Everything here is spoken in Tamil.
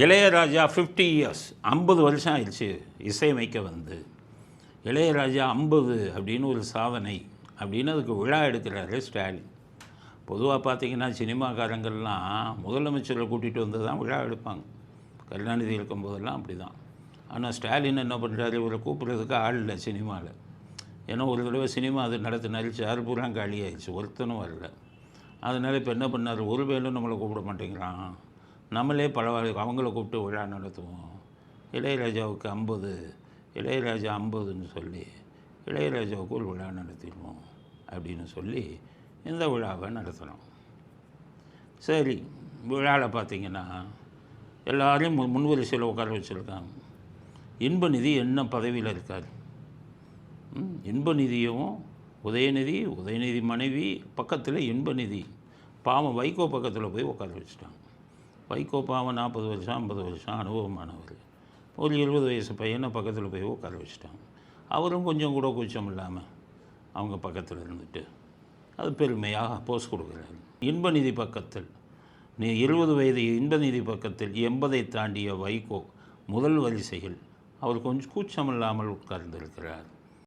இளையராஜா 50 இயர்ஸ் 50 வருஷம் ஆயிடுச்சு இசையமைக்க வந்து. இளையராஜா 50 அப்படின்னு ஒரு சாதனை அப்படின்னு அதுக்கு விழா எடுக்கிறாரு ஸ்டாலின். பொதுவாக பார்த்திங்கன்னா சினிமாக்காரங்கள்லாம் முதலமைச்சரை கூட்டிகிட்டு வந்து தான் விழா எடுப்பாங்க. கருணாநிதி இருக்கும்போதெல்லாம் அப்படி தான். ஆனால் ஸ்டாலின் என்ன பண்ணுறாரு, இவரை கூப்பிட்றதுக்கு ஆள் இல்லை சினிமாவில். ஏன்னா ஒரு தடவை சினிமா அது நடத்தினாரு, சேர் பூரா காலி ஆயிடுச்சு, ஒருத்தனும் வரல. அதனால் இப்போ என்ன பண்ணார், ஒரு வேலும் நம்மளை கூப்பிட மாட்டேங்கிறான், நம்மளே பரவாயில்ல அவங்கள கூப்பிட்டு விழா நடத்துவோம். இளையராஜாவுக்கு 50, இளையராஜா 50ன்னு சொல்லி இளையராஜாவுக்கு ஒரு விழா நடத்திடுவோம் அப்படின்னு சொல்லி இந்த விழாவை நடத்துகிறோம். சரி, விழாவில் பார்த்திங்கன்னா எல்லோரையும் முன்வரிசையில் உட்கார வச்சுருக்காங்க. இன்பநிதி என்ன பதவியில் இருக்கார். இன்பநிதியும் உதயநிதி மனைவி பக்கத்தில் இன்பநிதி பாவம் வைகோ பக்கத்தில் போய் உட்கார வச்சுட்டாங்க. வைகோ பாவம் 40 வருஷம் 50 வருஷம் அனுபவமானவர். ஒரு 20 வயசு பையனை பக்கத்தில் போய் உட்கார வச்சுட்டாங்க. அவரும் கொஞ்சம் கூட கூச்சம் இல்லாமல் அவங்க பக்கத்தில் இருந்துட்டு அது பெருமையாக போஸ் கொடுக்குறாரு. இன்பநிதி பக்கத்தில் 20 வயது இன்பநிதி பக்கத்தில் 80 தாண்டிய வைகோ முதல் வரிசையில் அவர் கொஞ்சம் கூச்சம் இல்லாமல் உட்கார்ந்திருக்கிறார்.